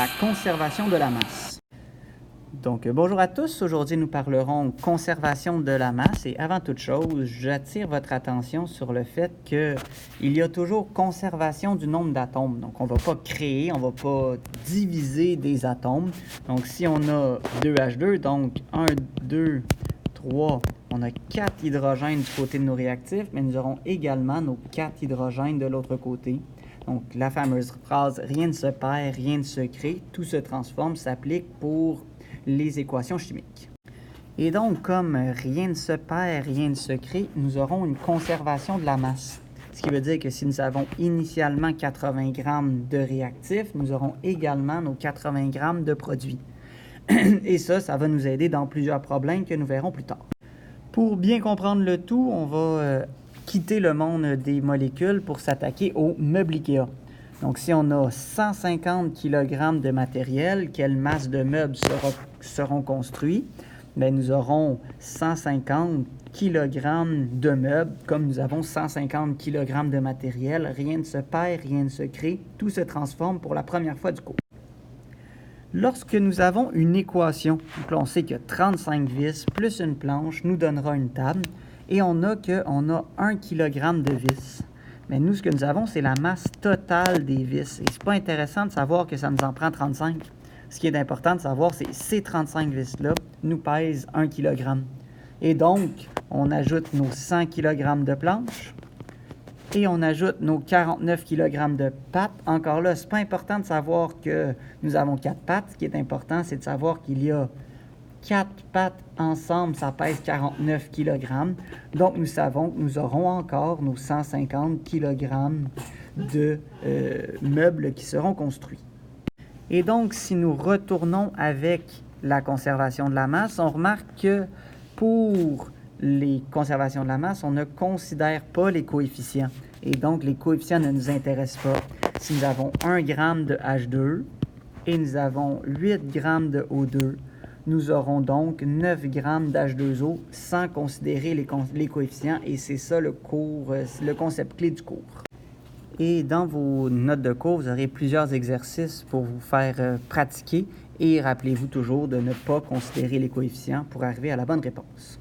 la conservation de la masse. Donc, bonjour à tous. Aujourd'hui, nous parlerons conservation de la masse. Et avant toute chose, j'attire votre attention sur le fait qu'il y a toujours conservation du nombre d'atomes. Donc, on ne va pas créer, on ne va pas diviser des atomes. Donc, si on a 2H2, donc 1, 2, 3, on a 4 hydrogènes du côté de nos réactifs, mais nous aurons également nos 4 hydrogènes de l'autre côté. Donc, la fameuse phrase « rien ne se perd, rien ne se crée, tout se transforme » s'applique pour les équations chimiques. Et donc, comme rien ne se perd, rien ne se crée, nous aurons une conservation de la masse. Ce qui veut dire que si nous avons initialement 80 grammes de réactifs, nous aurons également nos 80 grammes de produits. Et ça va nous aider dans plusieurs problèmes que nous verrons plus tard. Pour bien comprendre le tout, on va quitter le monde des molécules pour s'attaquer au meuble IKEA. Donc, si on a 150 kg de matériel, quelle masse de meubles seront construits? Bien, nous aurons 150 kg de meubles, comme nous avons 150 kg de matériel. Rien ne se perd, rien ne se crée, tout se transforme pour la première fois du cours. Lorsque nous avons une équation, donc là, on sait que 35 vis plus une planche nous donnera une table, et on a 1 kg de vis. Mais nous, ce que nous avons, c'est la masse totale des vis. Et c'est pas intéressant de savoir que ça nous en prend 35. Ce qui est important de savoir, c'est que ces 35 vis-là nous pèsent 1 kg. Et donc, on ajoute nos 100 kg de planche et on ajoute nos 49 kg de pâte. Encore là, c'est pas important de savoir que nous avons 4 pâtes. Ce qui est important, c'est de savoir qu'il y a 4 pâtes ensemble, ça pèse 49 kg. Donc, nous savons que nous aurons encore nos 150 kg de meubles qui seront construits. Et donc, si nous retournons avec la conservation de la masse, on remarque que pour les conservations de la masse, on ne considère pas les coefficients. Et donc, les coefficients ne nous intéressent pas. Si nous avons 1 g de H2 et nous avons 8 g de O2, nous aurons donc 9 g d'H2O sans considérer les coefficients et c'est ça le concept clé du cours. Et dans vos notes de cours, vous aurez plusieurs exercices pour vous faire pratiquer et rappelez-vous toujours de ne pas considérer les coefficients pour arriver à la bonne réponse.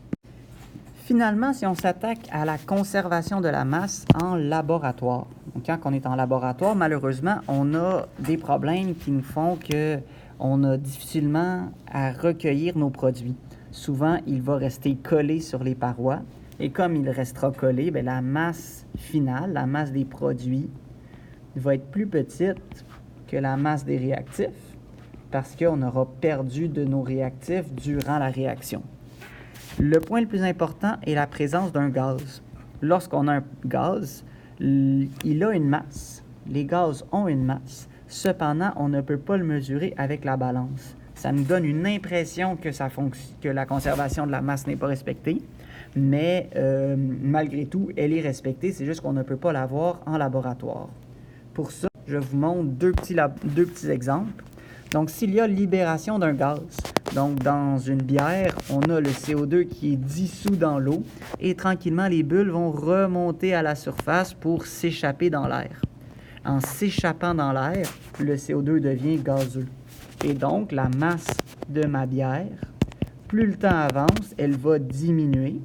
Finalement, si on s'attaque à la conservation de la masse en laboratoire, donc quand on est en laboratoire, malheureusement, on a des problèmes qui nous font qu'on a difficilement à recueillir nos produits. Souvent, il va rester collé sur les parois et comme il restera collé, bien, la masse finale, la masse des produits, va être plus petite que la masse des réactifs parce qu'on aura perdu de nos réactifs durant la réaction. Le point le plus important est la présence d'un gaz. Lorsqu'on a un gaz, il a une masse. Les gaz ont une masse. Cependant, on ne peut pas le mesurer avec la balance. Ça nous donne une impression que la conservation de la masse n'est pas respectée, mais malgré tout, elle est respectée. C'est juste qu'on ne peut pas la voir en laboratoire. Pour ça, je vous montre deux petits exemples. Donc, s'il y a libération d'un gaz, donc dans une bière, on a le CO2 qui est dissous dans l'eau et tranquillement, les bulles vont remonter à la surface pour s'échapper dans l'air. En s'échappant dans l'air, le CO2 devient gazeux. Et donc, la masse de ma bière, plus le temps avance, elle va diminuer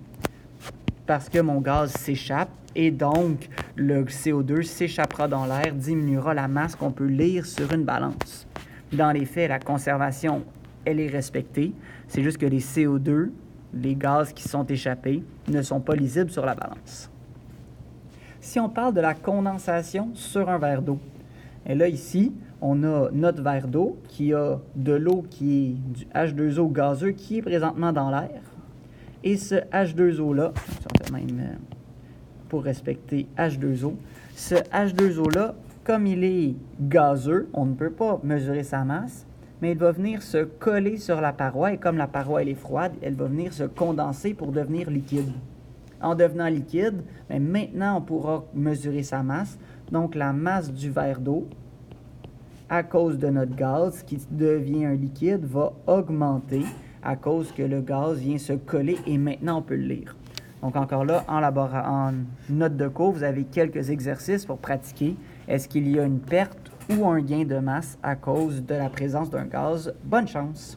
parce que mon gaz s'échappe et donc le CO2 s'échappera dans l'air, diminuera la masse qu'on peut lire sur une balance. Dans les faits, la conservation, elle est respectée. C'est juste que les CO2, les gaz qui sont échappés, ne sont pas lisibles sur la balance. Si on parle de la condensation sur un verre d'eau, et là ici, on a notre verre d'eau qui a de l'eau qui est du H2O gazeux qui est présentement dans l'air. Et ce H2O-là, même pour respecter H2O, ce H2O-là, comme il est gazeux, on ne peut pas mesurer sa masse, mais il va venir se coller sur la paroi et comme la paroi elle est froide, elle va venir se condenser pour devenir liquide. En devenant liquide, bien, maintenant on pourra mesurer sa masse, donc la masse du verre d'eau, à cause de notre gaz qui devient un liquide, va augmenter à cause que le gaz vient se coller et maintenant on peut le lire. Donc encore là, en note de cours, vous avez quelques exercices pour pratiquer. Est-ce qu'il y a une perte ou un gain de masse à cause de la présence d'un gaz. Bonne chance!